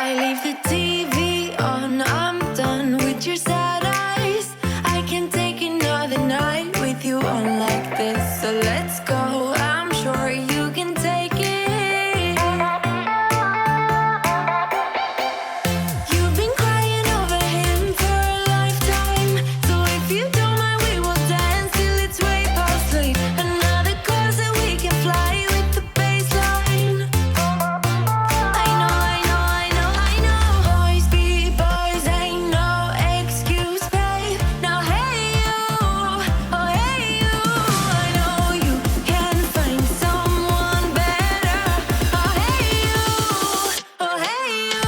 I leave the TV on, I'm done with your sad eyes. I can't take another night with you on like this. So let's go, I'm sure you can take it. You've been crying over him for a lifetime. So if you don't mind, we will dance till it's way past late. Another course that we can fly with the baseline. I know, I know, I know, I know. Boys be boys, ain't no excuse, babe. Now hey you, oh hey you. I know you can find someone better. Oh hey you, oh hey you.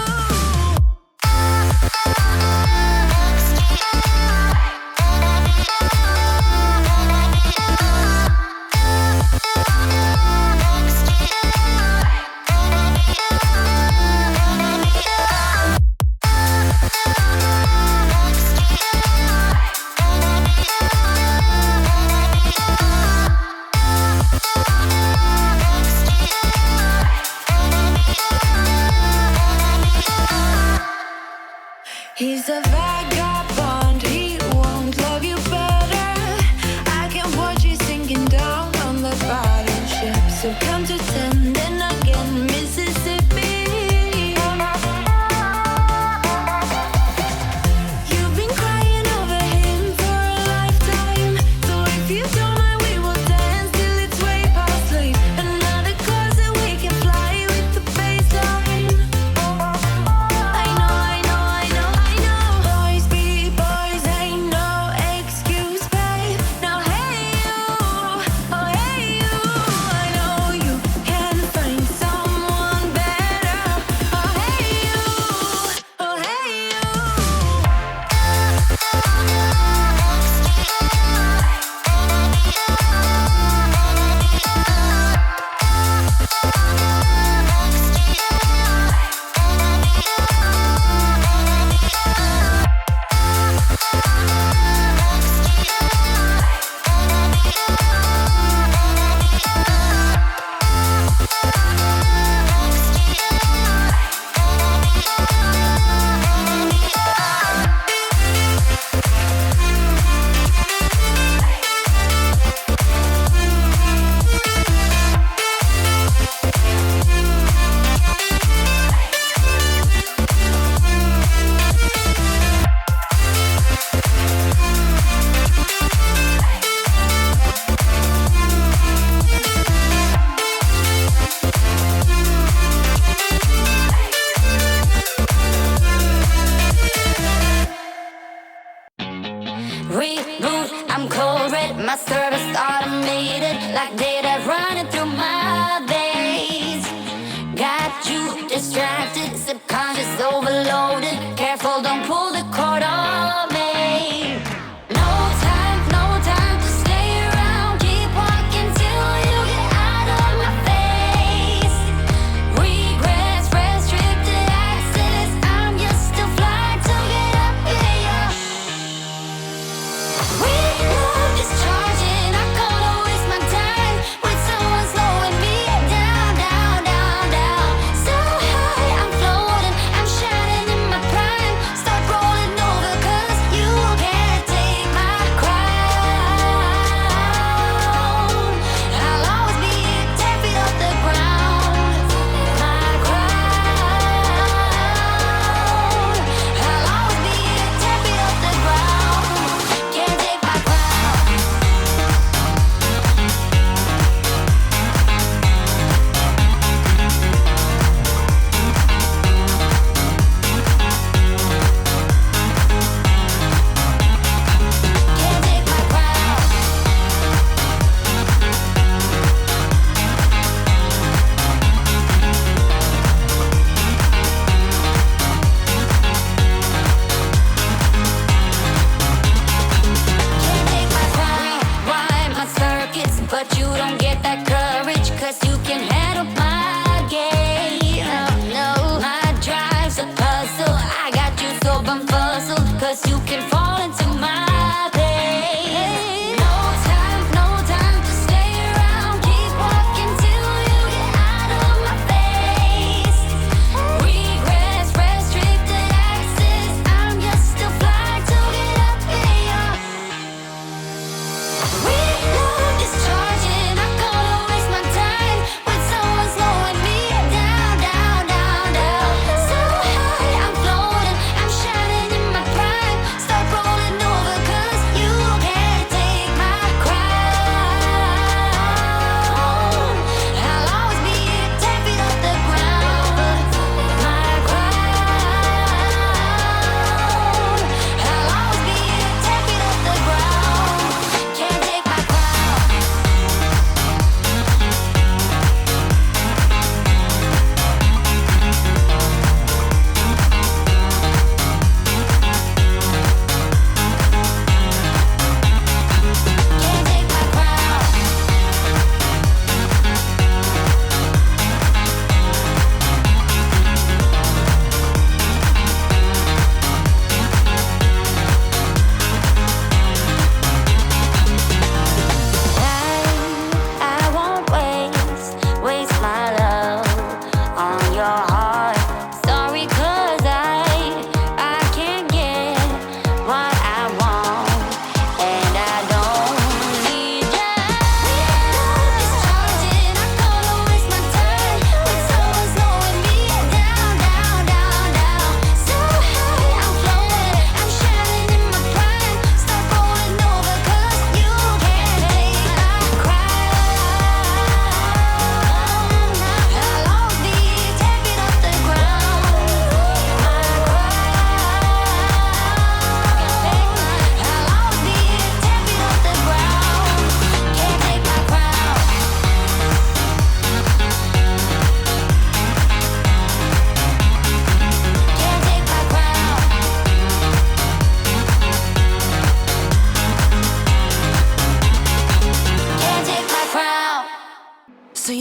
He's a vagabond, he won't love you better. I can watch you sinking down on the battleship. So count to 10, then again, Mississippi. You've been crying over him for a lifetime. So if you don't mind, we will dance till it's way past late. Another course that we can fly with the baseline. I know, I know, I know, I know. Boys be boys, ain't no excuse, babe. Now hey you, oh hey you. I know you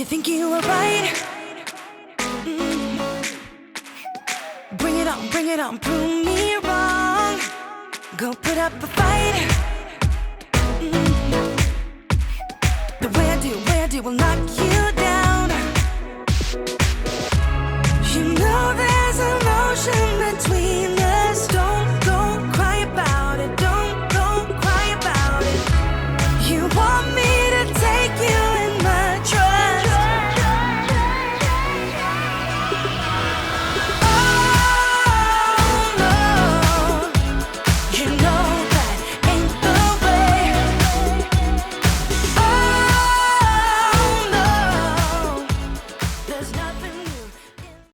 think you were right. Bring it on, prove me wrong. Go put up a fight. The way I do will knock you down. You know there's emotion between us. Don't go cry about it. Don't go cry about it. You want me to take you in my trust. Oh no, you know that ain't the way. Oh no, there's not